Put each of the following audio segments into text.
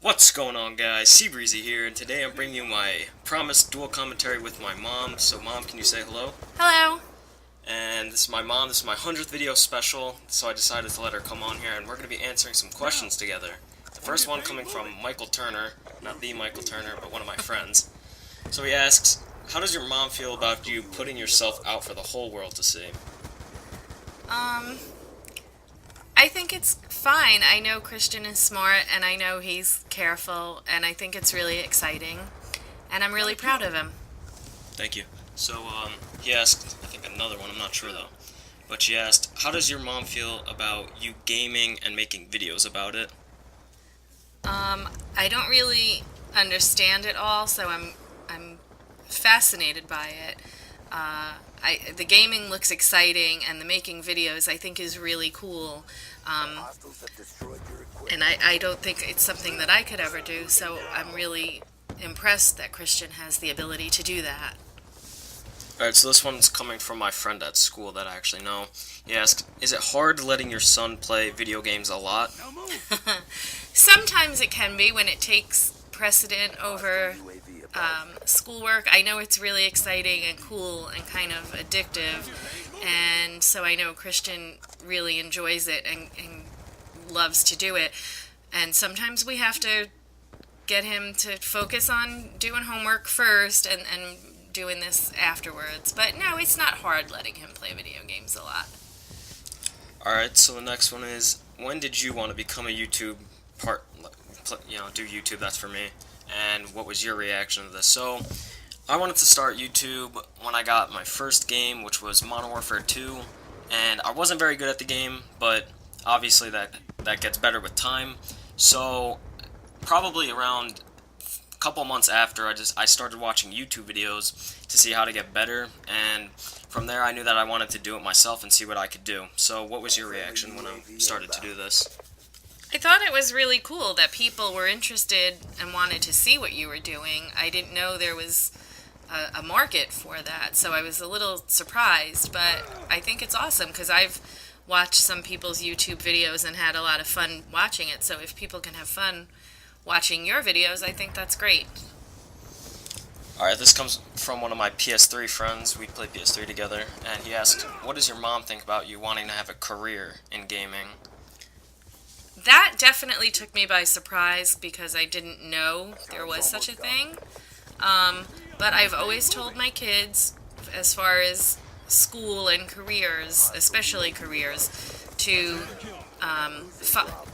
What's going on, guys? Seabreezy here, and today I'm bringing you my promised dual commentary with my mom. So, Mom, can you say hello? Hello. And this is my mom. This is my 100th video special, so I decided to let her come on here, and we're going to be answering some questions together. The first one coming from Michael Turner, not the Michael Turner, but one of my friends. So he asks, how does your mom feel about you putting yourself out for the whole world to see? Um, I think it's fine. I know Christian is smart and I know he's careful and I think it's really exciting and I'm really proud of him. Thank you. So, he asked, I think another one, I'm not sure though. But she asked, how does your mom feel about you gaming and making videos about it? I don't really understand it all, so I'm fascinated by it. The gaming looks exciting and the making videos I think is really cool. And I don't think it's something that I could ever do, so I'm really impressed that Christian has the ability to do that. Alright, so this one's coming from my friend at school that I actually know. He asked, is it hard letting your son play video games a lot? Sometimes it can be when it takes precedent over schoolwork. I know it's really exciting and cool and kind of addictive, and so I know Christian really enjoys it and loves to do it. And sometimes we have to get him to focus on doing homework first and doing this afterwards. But no, it's not hard letting him play video games a lot. Alright, so the next one is, when did you want to become a YouTube do YouTube, that's for me, and what was your reaction to this? So, I wanted to start YouTube when I got my first game, which was Modern Warfare 2, and I wasn't very good at the game, but obviously that gets better with time. So, probably around a couple months after, I started watching YouTube videos to see how to get better, and from there I knew that I wanted to do it myself and see what I could do. So, what was your reaction when I started to do this? I thought it was really cool that people were interested and wanted to see what you were doing. I didn't know there was a market for that, so I was a little surprised, but I think it's awesome because I've watched some people's YouTube videos and had a lot of fun watching it, so if people can have fun watching your videos, I think that's great. Alright, this comes from one of my PS3 friends. We play PS3 together, and he asked, what does your mom think about you wanting to have a career in gaming? That definitely took me by surprise because I didn't know there was such a thing. But I've always told my kids, as far as school and careers, especially careers, to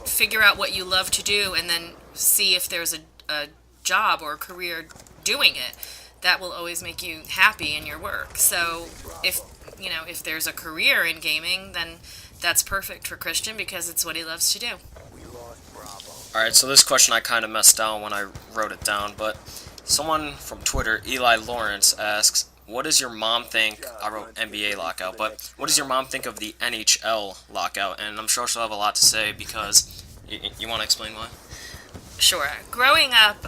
figure out what you love to do and then see if there's a job or a career doing it. That will always make you happy in your work. So if there's a career in gaming, then that's perfect for Christian because it's what he loves to do. Alright, so this question I kind of messed down when I wrote it down, but someone from Twitter, Eli Lawrence, asks, what does your mom think, I wrote NBA lockout, but what does your mom think of the NHL lockout? And I'm sure she'll have a lot to say because, you want to explain why? Sure. Growing up,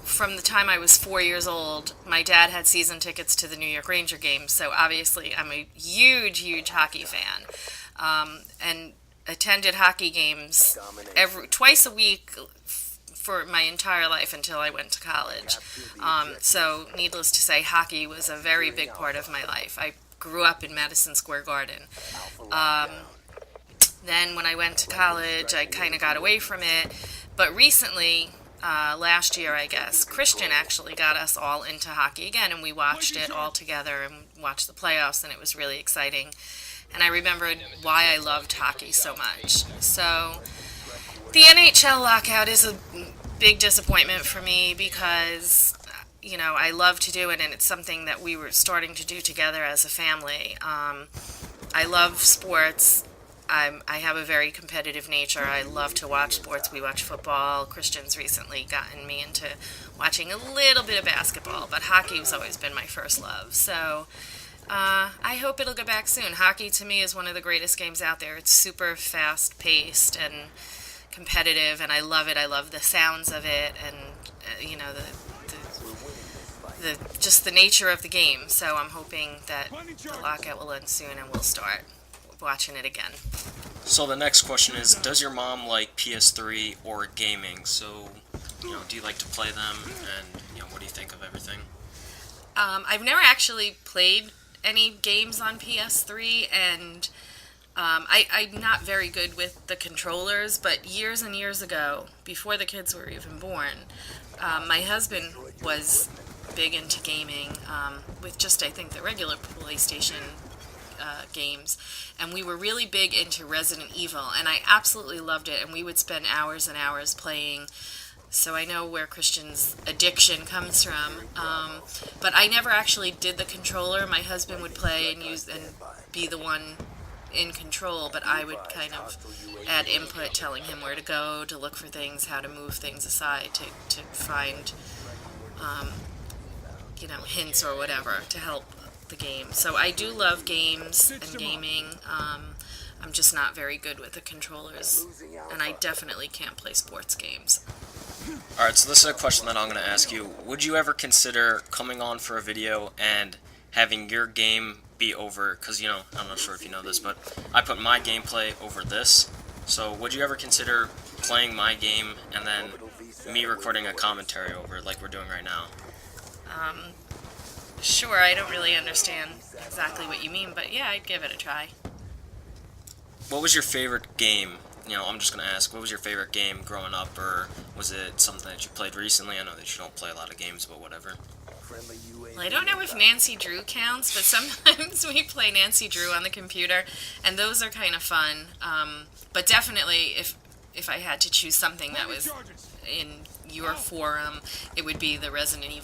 from the time I was 4 years old, my dad had season tickets to the New York Ranger games, so obviously I'm a huge hockey fan. And attended hockey games twice a week for my entire life until I went to college. So needless to say, hockey was a very big part of my life. I grew up in Madison Square Garden. Then when I went to college, I kind of got away from it. But recently, last year, I guess, Christian actually got us all into hockey again, and we watched it all together and watched the playoffs, and it was really exciting. And I remembered why I loved hockey so much. So the NHL lockout is a big disappointment for me because, I love to do it, and it's something that we were starting to do together as a family. I love sports. I have a very competitive nature. I love to watch sports. We watch football. Christian's recently gotten me into watching a little bit of basketball, but hockey's always been my first love. So I hope it'll go back soon. Hockey, to me, is one of the greatest games out there. It's super fast-paced and competitive, and I love it. I love the sounds of it and, just the nature of the game. So I'm hoping that the lockout will end soon and we'll start watching it again. So the next question is, does your mom like PS3 or gaming? So, do you like to play them, and what do you think of everything? I've never actually played any games on PS3, and I'm not very good with the controllers, but years and years ago, before the kids were even born, my husband was big into gaming with just, I think, the regular PlayStation games, and we were really big into Resident Evil, and I absolutely loved it, and we would spend hours and hours playing. So I know where Christian's addiction comes from, but I never actually did the controller. My husband would play and be the one in control, but I would kind of add input, telling him where to go, to look for things, how to move things aside, to find, hints or whatever to help the game. So I do love games and gaming. I'm just not very good with the controllers, and I definitely can't play sports games. Alright, so this is a question that I'm going to ask you. Would you ever consider coming on for a video and having your game be over? Because, I'm not sure if you know this, but I put my gameplay over this. So would you ever consider playing my game and then me recording a commentary over it like we're doing right now? Sure, I don't really understand exactly what you mean, but yeah, I'd give it a try. What was your favorite game? I'm just going to ask, what was your favorite game growing up, or was it something that you played recently? I know that you don't play a lot of games, but whatever. Well, I don't know if Nancy Drew counts, but sometimes we play Nancy Drew on the computer, and those are kind of fun. But definitely, if I had to choose something that was in your forum, it would be the Resident Evil